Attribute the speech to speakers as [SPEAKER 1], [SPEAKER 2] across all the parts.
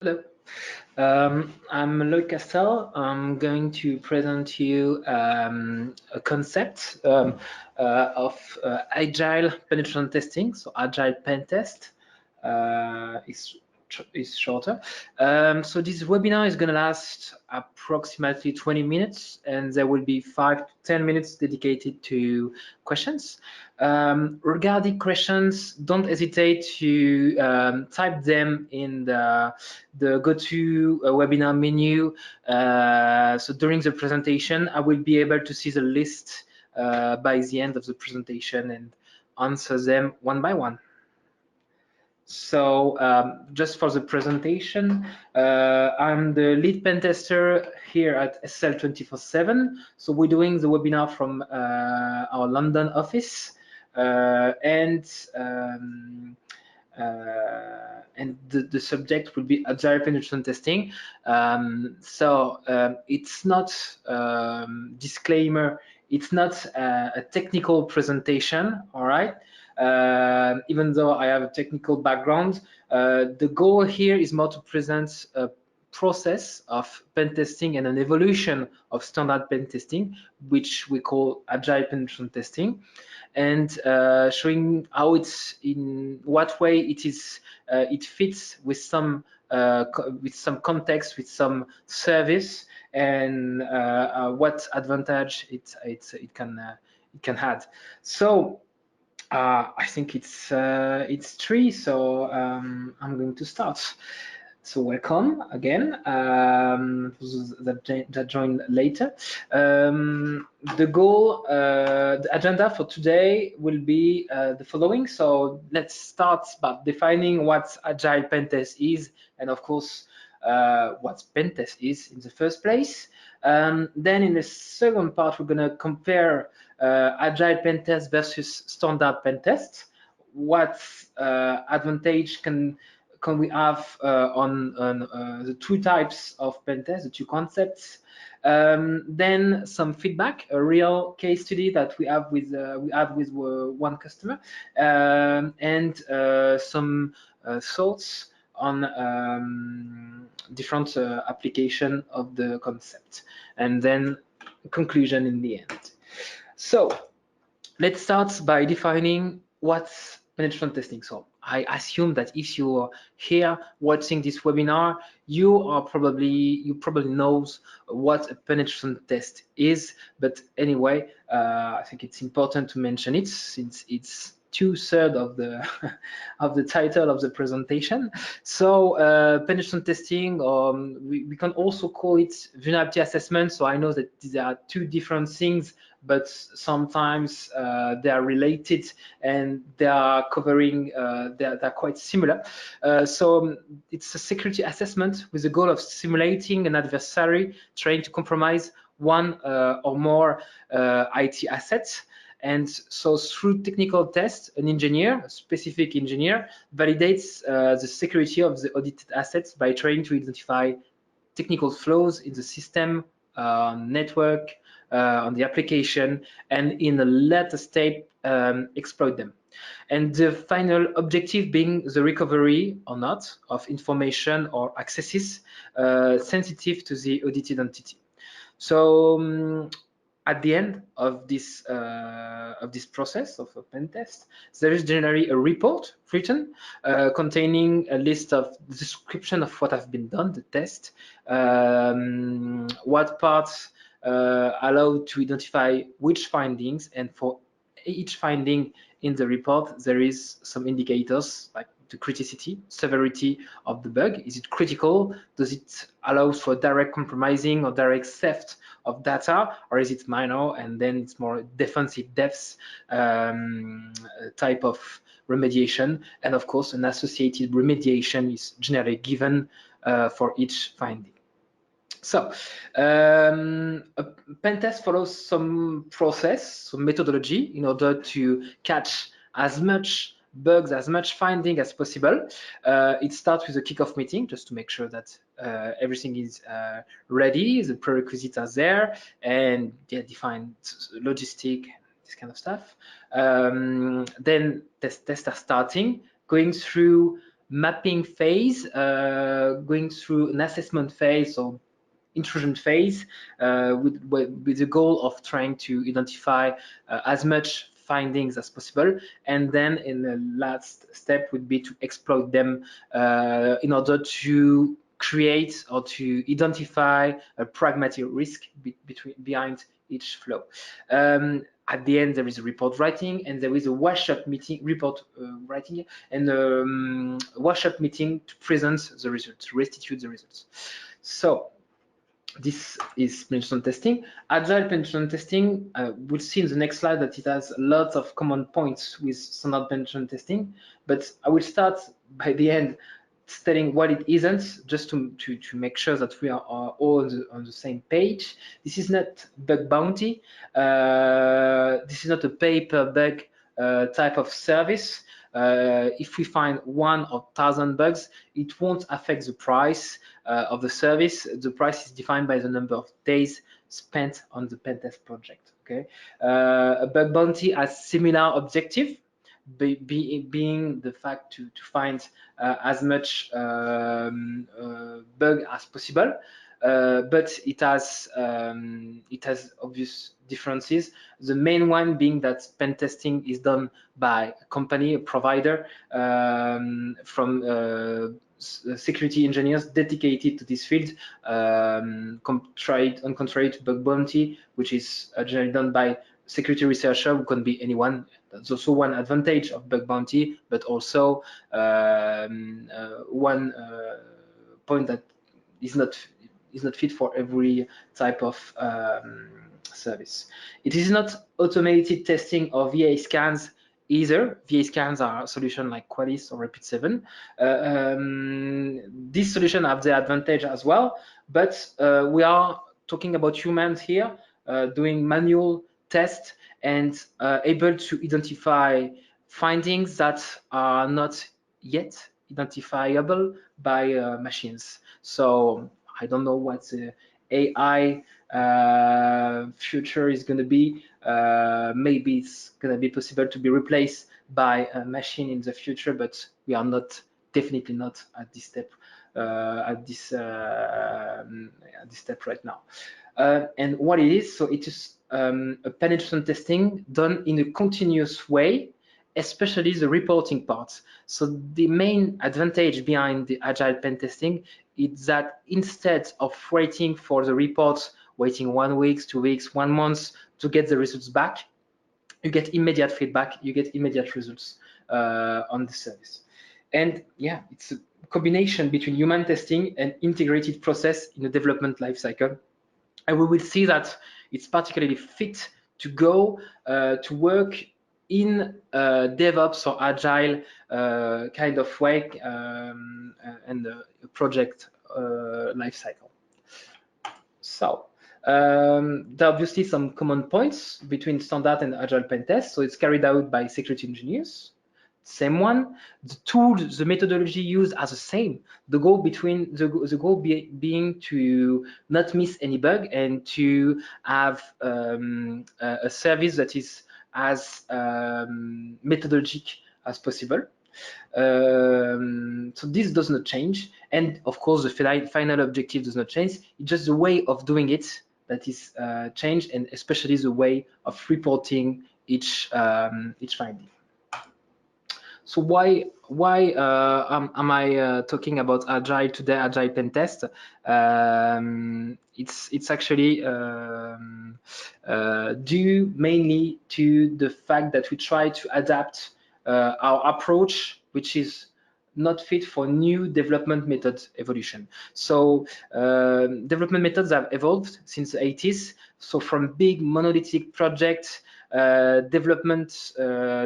[SPEAKER 1] Hello, I'm Loic Castel. I'm going to present to you a concept of agile penetration testing, so agile pen test. Is shorter. So this webinar is going to last approximately 20 minutes, and there will be 5 to 10 minutes dedicated to questions. Regarding questions, don't hesitate to type them in the go-to webinar menu. So during the presentation, I will be able to see the list by the end of the presentation and answer them one by one. So just for the presentation, I'm the lead pen tester here at SL 24/7. So we're doing the webinar from our London office, and the subject will be agile penetration testing. It's not disclaimer. It's not a technical presentation. All right. Even though I have a technical background, the goal here is more to present a process of pen testing and an evolution of standard pen testing, which we call agile penetration testing, and showing how it's in what way it is it fits with some context, with some service, and what advantage it can add. So I think it's 3, so I'm going to start. So welcome again, that joined later. The goal, the agenda for today will be the following. So let's start by defining what agile pentest is, and of course, what pentest is in the first place. Then in the second part, we're gonna compare agile pentest versus standard pentest. What advantage can we have on the 2 types of pen test, the 2 concepts. Then some feedback, a real case study that we have with one customer, and some thoughts on different application of the concept, and then conclusion in the end. So let's start by defining what's penetration testing. So I assume that if you're here watching this webinar, you probably knows what a penetration test is. But anyway, I think it's important to mention it since it's 2/3 of the of the title of the presentation. So penetration testing, we can also call it vulnerability assessment. So I know that these are 2 different things, but sometimes they are related and they are covering, they're quite similar. So it's a security assessment with the goal of simulating an adversary trying to compromise one or more IT assets. And so through technical tests, an engineer, a specific engineer, validates the security of the audited assets by trying to identify technical flaws in the system, network, on the application, and in a later state exploit them. And the final objective being the recovery or not of information or accesses sensitive to the audited entity. So at the end of this process of a pen test, there is generally a report written containing a list of description of what has been done, the test, what parts allowed to identify which findings, and for each finding in the report, there is some indicators like the criticality, severity of the bug. Is it critical? Does it allow for direct compromising or direct theft of data, or is it minor? And then it's more defensive depths type of remediation. And of course, an associated remediation is generally given for each finding. So a pen test follows some process, some methodology in order to catch as much bugs, as much finding as possible. It starts with a kickoff meeting just to make sure that everything is ready, the prerequisites are there, and they define logistic, this kind of stuff. Then tests are starting, going through mapping phase, going through an assessment phase or intrusion phase, with the goal of trying to identify as much findings as possible, and then in the last step would be to exploit them in order to create or to identify a pragmatic risk behind each flow. At the end, there is a report writing, and there is a wash-up meeting, report writing, and wash-up meeting to present the results, to restitute the results. So this is penetration testing. Agile penetration testing, we'll see in the next slide that it has lots of common points with standard penetration testing, but I will start by the end stating what it isn't, just to make sure that we are all on the same page. This is not bug bounty. This is not a pay-per-bug type of service. If we find 1 or 1,000 bugs, it won't affect the price of the service. The price is defined by the number of days spent on the pentest project. Okay, a bug bounty has similar objective, being the fact to find as much bug as possible, but it has obvious differences. The main one being that pen testing is done by a company, a provider, from security engineers dedicated to this field, contrary to bug bounty, which is generally done by security researcher, who can be anyone. That's also one advantage of bug bounty, but also one point that is not fit for every type of service. It is not automated testing of VA scans either. VA scans are a solution like Qualys or Rapid7. This solution have the advantage as well, but we are talking about humans here doing manual tests and able to identify findings that are not yet identifiable by machines. So I don't know what the AI future is going to be. Maybe it's going to be possible to be replaced by a machine in the future, but we are definitely not at this step. At this step right now. And what it is, so it is a penetration testing done in a continuous way, especially the reporting parts. So the main advantage behind the agile pen testing is that instead of waiting for the reports, waiting 1 week, 2 weeks, 1 month to get the results back, you get immediate feedback, you get immediate results on the service. And yeah, it's a combination between human testing and integrated process in the development lifecycle. And we will see that it's particularly fit to go to work in DevOps or Agile kind of way and a project lifecycle. So there are obviously some common points between standard and Agile pen test. So it's carried out by security engineers. Same one. The tools, the methodology used are the same. The goal being to not miss any bug and to have a service that is as methodologic as possible. So this does not change, and of course the final objective does not change. It's just the way of doing it that is changed, and especially the way of reporting each finding. So why am I talking about Agile today, Agile pen test? It's actually due mainly to the fact that we try to adapt our approach, which is not fit for new development method evolution. So development methods have evolved since the 80s. So from big monolithic projects, development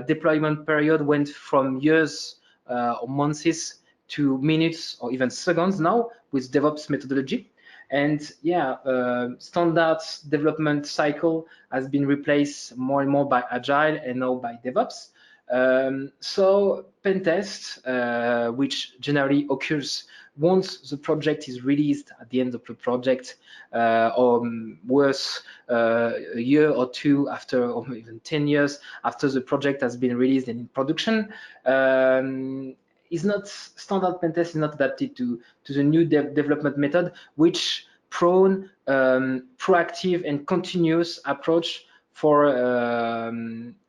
[SPEAKER 1] deployment period went from years or months to minutes or even seconds now with DevOps methodology. And yeah, standard development cycle has been replaced more and more by Agile and now by DevOps. So pen test, which generally occurs once the project is released at the end of the project, or worse, a year or two after, or even 10 years after the project has been released and in production, is not standard pen test is not adapted to the new development method, which prone proactive and continuous approach for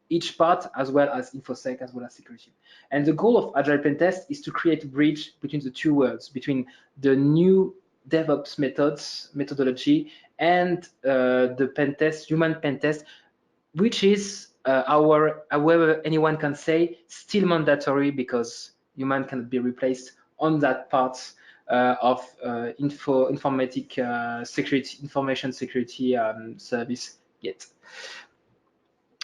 [SPEAKER 1] each part, as well as infosec, as well as security. And the goal of agile pen test is to create a bridge between the two worlds, between the new DevOps methodology and the pen test, human pen test, which is however anyone can say, still mandatory, because human cannot be replaced on that part of information security service yet.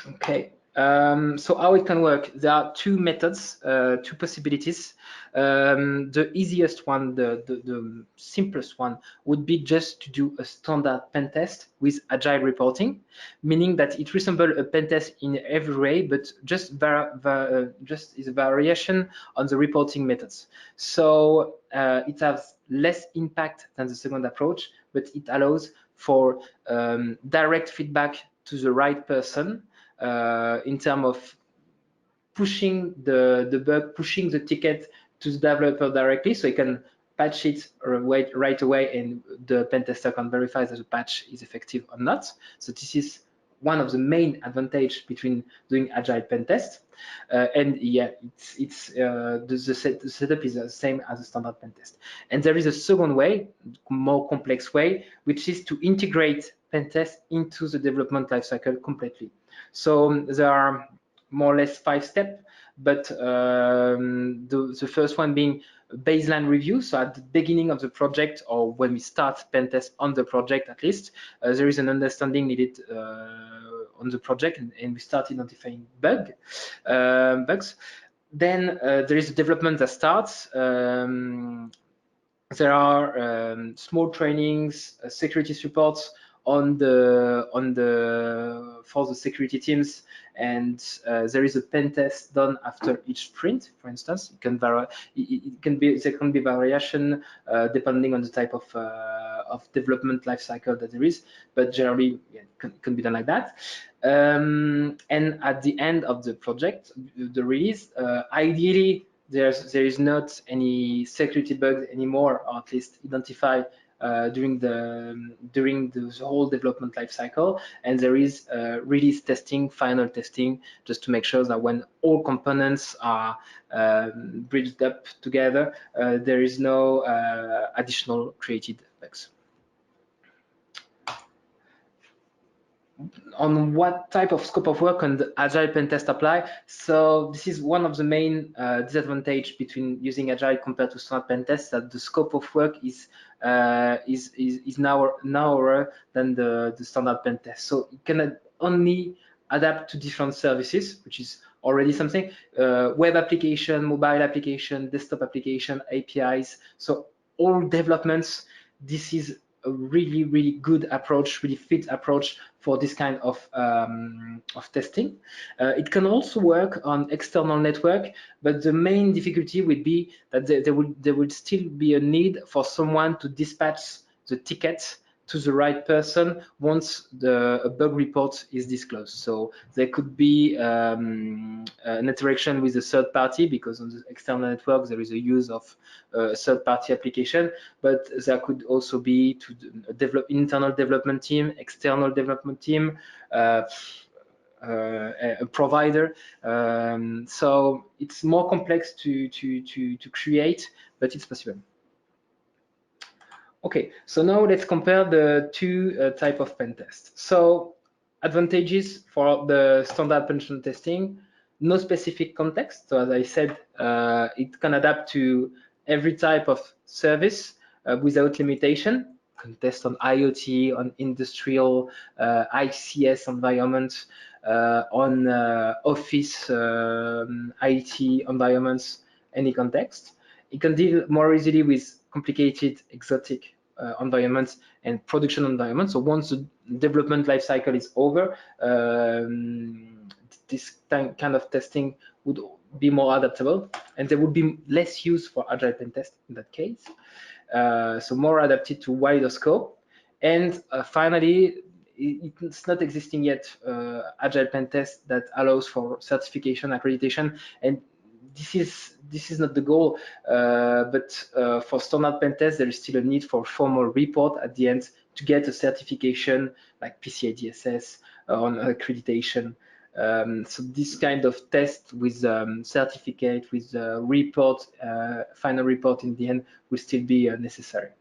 [SPEAKER 1] Okay. So how it can work? There are two methods, two possibilities. The easiest one, the simplest one, would be just to do a standard pen test with agile reporting, meaning that it resembles a pen test in every way, but just is a variation on the reporting methods. So it has less impact than the second approach, but it allows for direct feedback to the right person, in terms of pushing the bug, pushing the ticket to the developer directly, so he can patch it right away, and the pen tester can verify that the patch is effective or not. So this is one of the main advantage between doing agile pen test. And yeah, the setup is the same as a standard pen test. And there is a second way, more complex way, which is to integrate pen test into the development lifecycle completely. So there are more or less 5 steps, but the first one being baseline review. So at the beginning of the project, or when we start pen test on the project, at least there is an understanding needed on the project, and we start identifying bugs. Then there is a development that starts. There are small trainings, security supports for the security teams, and there is a pen test done after each sprint. For instance, it can vary. There can be variation depending on the type of development lifecycle that there is, but generally, yeah, it can be done like that. And at the end of the project, the release, ideally, there is not any security bugs anymore, or at least identified during the whole development lifecycle, and there is release testing, final testing, just to make sure that when all components are bridged up together, there is no additional created bugs. On what type of scope of work can the agile pen test apply? So this is one of the main disadvantage between using agile compared to standard pen test, that the scope of work is narrower than the standard pen test. So it can only adapt to different services, which is already something. Web application, mobile application, desktop application, APIs. So all developments, this is a really, really good approach, really fit approach for this kind of testing. It can also work on external network, but the main difficulty would be that there would still be a need for someone to dispatch the ticket to the right person once a bug report is disclosed. So there could be an interaction with a third party, because on the external network there is a use of a third party application, but there could also be to develop internal development team, external development team, a provider. So it's more complex to create, but it's possible. Okay, so now let's compare the two type of pen test. So advantages for the standard penetration testing: no specific context. So as I said, it can adapt to every type of service without limitation. Can test on IoT, on industrial, ICS environments, on office IT environments, any context. It can deal more easily with complicated, exotic environments and production environments. So once the development life cycle is over, this kind of testing would be more adaptable, and there would be less use for agile pen test in that case. So more adapted to wider scope. And finally, it's not existing yet agile pen test that allows for certification, accreditation, and this is not the goal, but for standard pen test, there is still a need for formal report at the end to get a certification like PCI DSS on accreditation. So this kind of test with certificate, with report, final report in the end will still be necessary.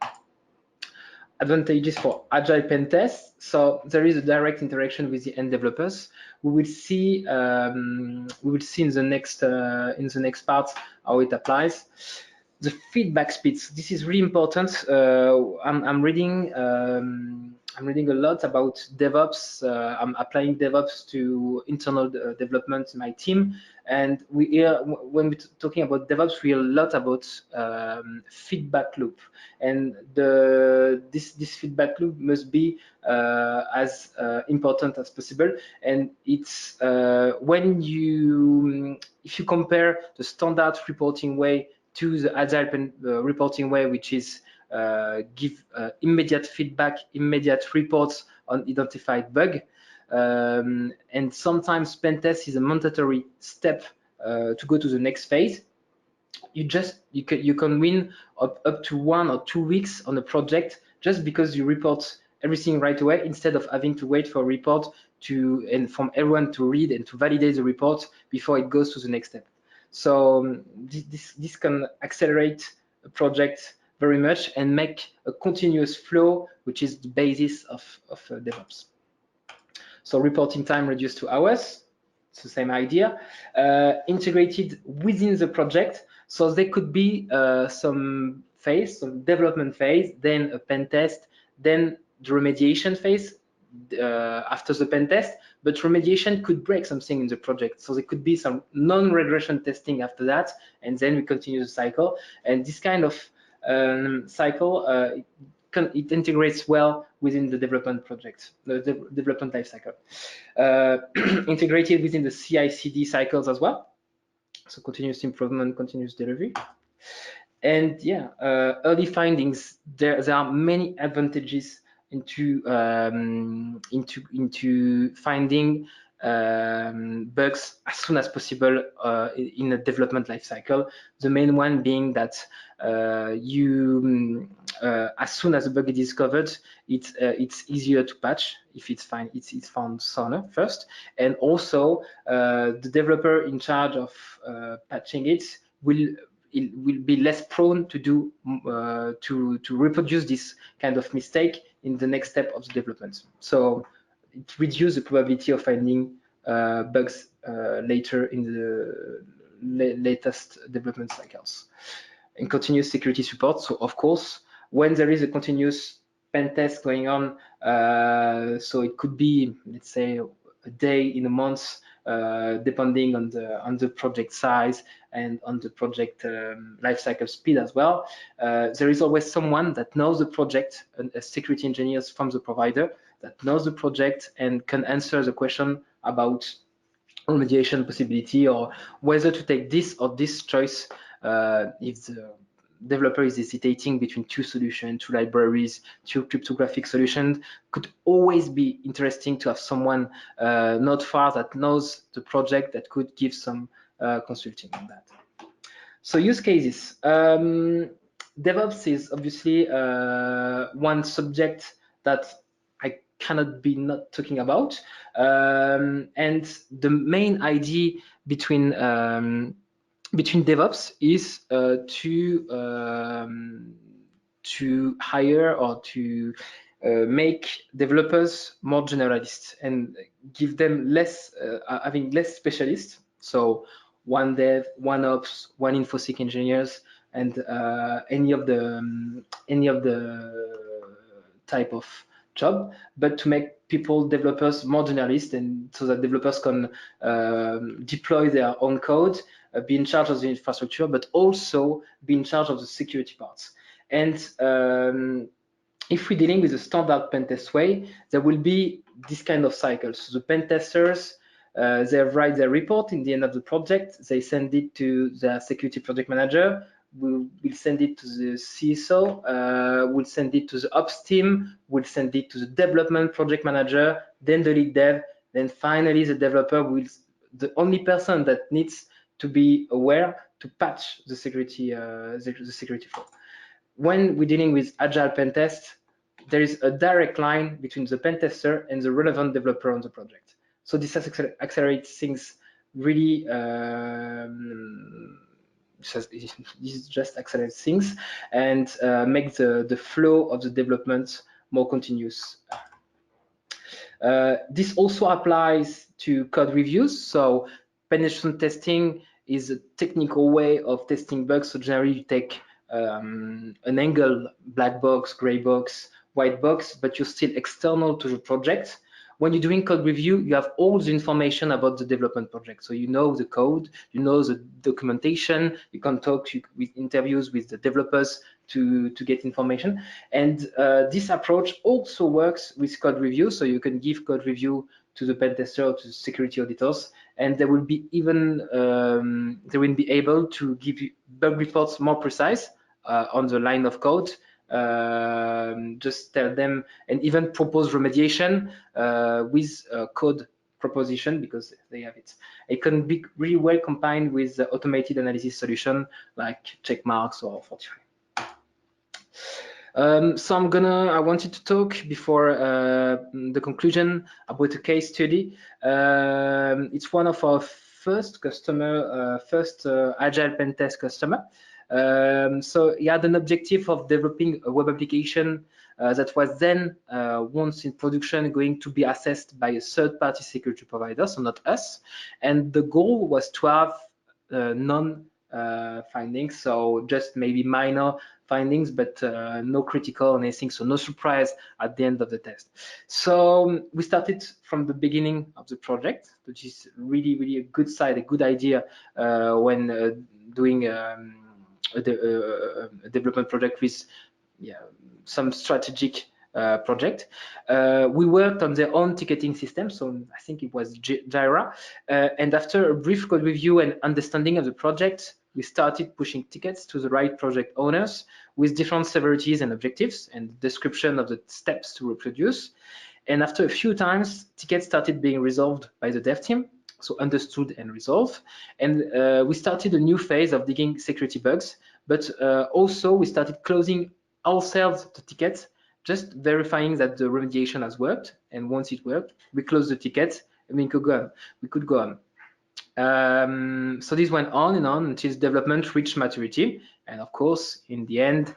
[SPEAKER 1] Advantages for agile pen tests. So there is a direct interaction with the end developers. We will see in the next part how it applies. The feedback speeds. This is really important. I'm reading a lot about DevOps. I'm applying DevOps to internal development in my team, and we hear, when we're talking about DevOps, we hear a lot about feedback loop, and this feedback loop must be as important as possible. And it's when if you compare the standard reporting way to the agile reporting way, which is give immediate feedback, immediate reports on identified bug. And sometimes pen test is a mandatory step to go to the next phase. You can win up to 1 or 2 weeks on a project just because you report everything right away, instead of having to wait for a report and from everyone to read and to validate the report before it goes to the next step. So this can accelerate a project very much and make a continuous flow, which is the basis of DevOps. So reporting time reduced to hours. It's the same idea. Integrated within the project. So there could be some development phase, then a pen test, then the remediation phase after the pen test. But remediation could break something in the project. So there could be some non-regression testing after that, and then we continue the cycle. And this kind of cycle, it integrates well within the development project, the development lifecycle. Integrated within the CI/CD cycles as well. So continuous improvement, continuous delivery. And yeah, early findings. There are many advantages into finding bugs as soon as possible in a development lifecycle. The main one being that as soon as a bug is discovered, it's easier to patch if it's found sooner first, and also the developer in charge of patching it will be less prone to do to reproduce this kind of mistake in the next step of the development. So it reduces the probability of finding bugs later in the latest development cycles. And continuous security support. So of course, when there is a continuous pen test going on, so it could be, let's say, a day in a month, depending on the project size and on the project lifecycle speed as well. There is always someone that knows the project, a security engineers from the provider that knows the project and can answer the question about remediation possibility, or whether to take this or this choice if the developer is hesitating between two solutions, two libraries, two cryptographic solutions. Could always be interesting to have someone not far that knows the project that could give some consulting on that. So use cases. DevOps is obviously one subject that I cannot be not talking about. And the main idea between DevOps is to hire or to make developers more generalists and give them having less specialists. So one dev, one ops, one infosec engineers, and any of the type of job, but to make developers more generalist, and so that developers can deploy their own code, be in charge of the infrastructure, but also be in charge of the security parts. And if we're dealing with the standard pen test way, there will be this kind of cycles. So the pen testers, they write their report in the end of the project, they send it to their security project manager, we'll send it to the CISO, we'll send it to the ops team, we'll send it to the development project manager, then the lead dev, then finally the developer the only person that needs to be aware to patch the security flow. When we're dealing with agile pen test, there is a direct line between the pen tester and the relevant developer on the project. So this accelerates things really. This just accelerates things and makes the flow of the development more continuous. This also applies to code reviews. So penetration testing is a technical way of testing bugs. So generally you take an angle, black box, gray box, white box, but you're still external to the project. When you're doing code review, you have all the information about the development project. So you know the code, you know the documentation, you can talk with interviews with the developers to get information. And this approach also works with code review. So you can give code review to the pen tester or to the security auditors, and they will be they will be able to give you bug reports more precise on the line of code. Just tell them and even propose remediation with code proposition because they have it. It can be really well combined with the automated analysis solution like checkmarks or Fortify. So I wanted to talk before the conclusion about a case study. It's one of our first customer, Agile pen test customer. So he had an objective of developing a web application that was then, once in production, going to be assessed by a third-party security provider, so not us. And the goal was to have non-findings, so just maybe minor findings, but no critical or anything, so no surprise at the end of the test. So we started from the beginning of the project, which is really, really a good side, a good idea when doing a development project with some strategic project. We worked on their own ticketing system, so I think it was Jira. And after a brief code review and understanding of the project, we started pushing tickets to the right project owners with different severities and objectives and description of the steps to reproduce. And after a few times, tickets started being resolved by the dev team, so understood and resolved. And we started a new phase of digging security bugs, but also we started closing ourselves the tickets, just verifying that the remediation has worked. And once it worked, we closed the ticket and we could go on. So this went on and on until development reached maturity. And of course, in the end,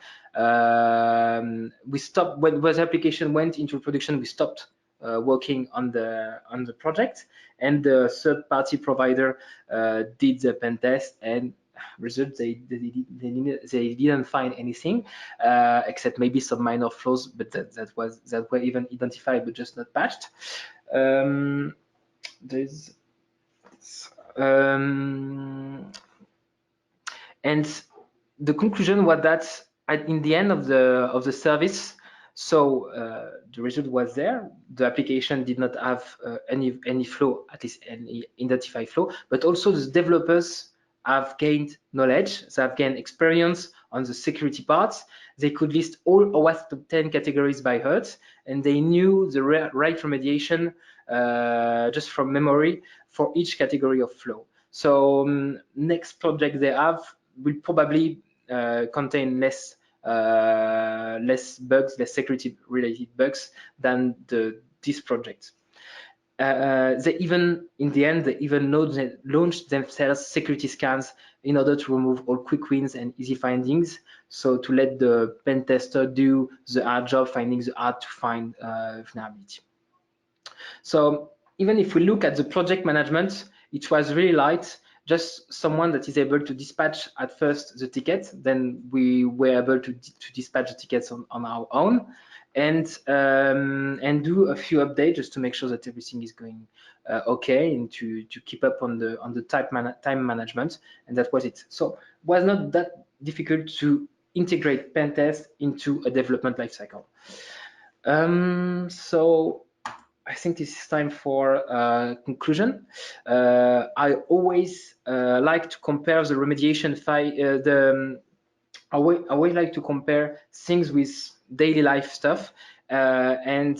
[SPEAKER 1] we stopped when the application went into production. We stopped working on the project, and the third-party provider did the pen test, and result they didn't find anything except maybe some minor flaws, but that were even identified but just not patched. And the conclusion was that in the end of the service, so the result was there. The application did not have any flaw, at least any identified flaw, but also the developers have gained knowledge, they have gained experience on the security parts. They could list all OWASP top 10 categories by heart, and they knew the right remediation just from memory for each category of flow. So next project they have will probably contain less bugs, less security related bugs than this project. They even, in the end, they even launched themselves security scans in order to remove all quick wins and easy findings. So to let the pen tester do the hard job, finding the hard to find vulnerability. So even if we look at the project management, it was really light. Just someone that is able to dispatch at first the ticket, then we were able to dispatch the tickets on our own, and do a few updates just to make sure that everything is going okay, and to keep up on the time management, and that was it. So it was not that difficult to integrate pen test into a development lifecycle. So I think this is time for conclusion. I always like to compare the remediation I always like to compare things with daily life stuff, and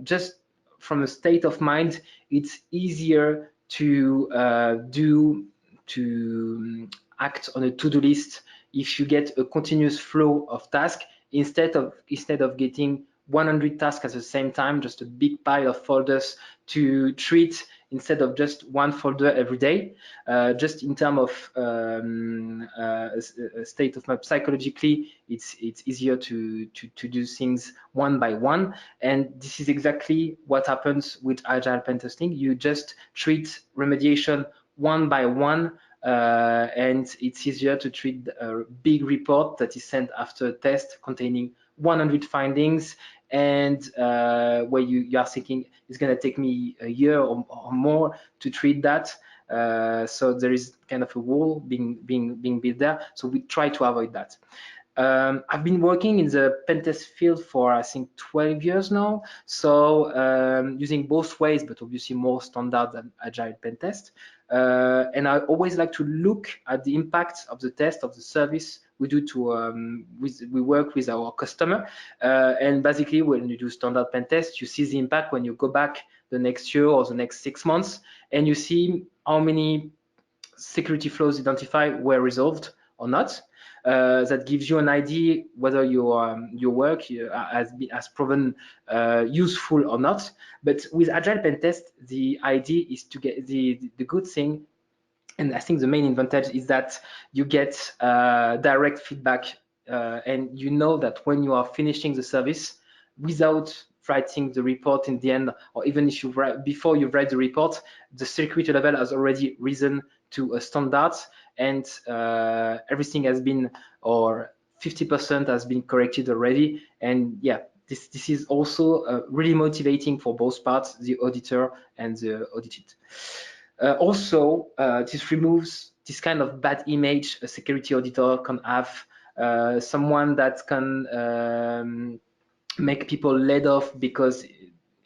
[SPEAKER 1] just from a state of mind, it's easier to do act on a to-do list if you get a continuous flow of tasks instead of getting 100 tasks at the same time, just a big pile of folders to treat instead of just one folder every day. Just in terms of a state of mind, psychologically, it's easier to do things one by one, and this is exactly what happens with Agile pen testing. You just treat remediation one by one, and it's easier to treat a big report that is sent after a test containing 100 findings, and where you are thinking it's going to take me a year or more to treat that. So there is kind of a wall being built there. So we try to avoid that. I've been working in the pentest field for, I think, 12 years now. So using both ways, but obviously more standard than Agile pentest. And I always like to look at the impact of the test of the service we do to we work with our customer. And basically, when you do standard pentest, you see the impact when you go back the next year or the next 6 months, and you see how many security flaws identified were resolved or not. That gives you an idea whether your work has proven useful or not. But with Agile pen test, the idea is to get the good thing, and I think the main advantage is that you get direct feedback, and you know that when you are finishing the service, without writing the report in the end, or even if you write before you write the report, the security level has already risen to a standard, and everything has been, or 50% has been corrected already. And yeah, this is also really motivating for both parts, the auditor and the audited. Also, this removes this kind of bad image a security auditor can have, someone that can make people laid off because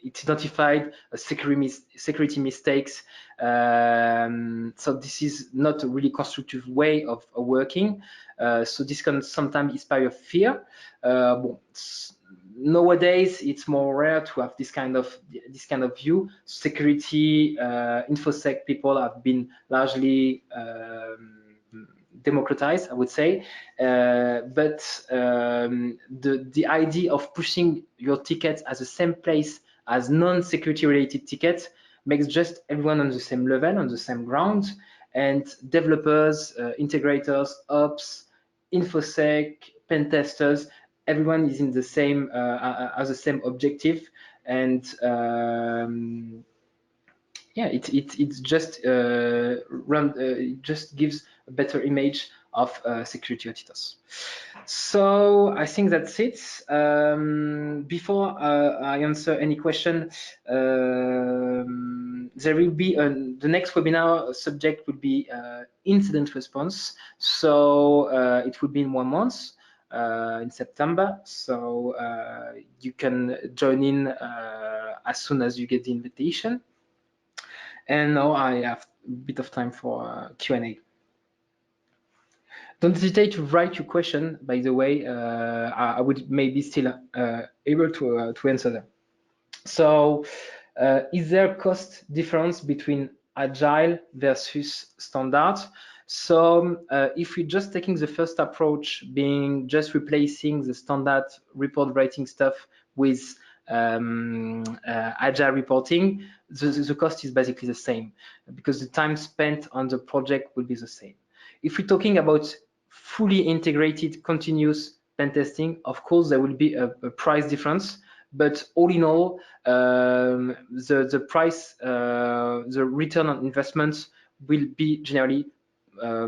[SPEAKER 1] it identified a security mistakes. So this is not a really constructive way of working. So this can sometimes inspire fear. Nowadays, it's more rare to have this kind of view. Security, infosec people have been largely democratized, I would say, but the idea of pushing your tickets at the same place as non-security related tickets makes just everyone on the same level, on the same ground, and developers, integrators, ops, infosec, pen testers, everyone is in the same has the same objective, and yeah, it's just it just gives a better image of security auditors. So I think that's it. Before I answer any question, there will be the next webinar subject will be incident response. So it will be in 1 month. In September, so you can join in as soon as you get the invitation. And now I have a bit of time for Q&A. Don't hesitate to write your question, by the way. I would maybe still able to answer them. So is there a cost difference between Agile versus standard? So if we're just taking the first approach, being just replacing the standard report writing stuff with Agile reporting, the cost is basically the same, because the time spent on the project will be the same. If we're talking about fully integrated continuous pen testing, of course there will be a price difference, but all in all, the price, the return on investment will be generally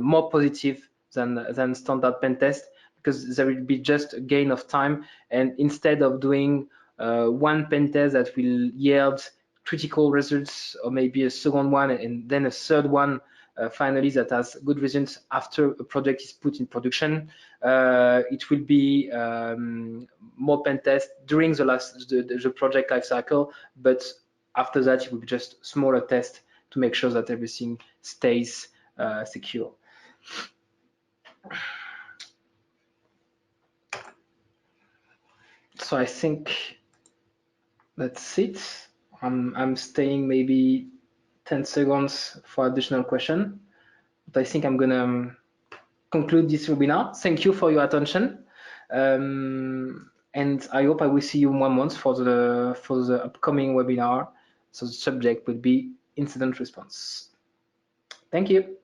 [SPEAKER 1] more positive than standard pen test, because there will be just a gain of time, and instead of doing one pen test that will yield critical results, or maybe a second one and then a third one finally that has good results after a project is put in production, it will be more pen test during the project life cycle, but after that it will be just smaller test to make sure that everything stays secure. So I think that's it. I'm staying maybe 10 seconds for additional question. But I think I'm gonna conclude this webinar. Thank you for your attention. And I hope I will see you in 1 month for the upcoming webinar. So the subject will be incident response. Thank you.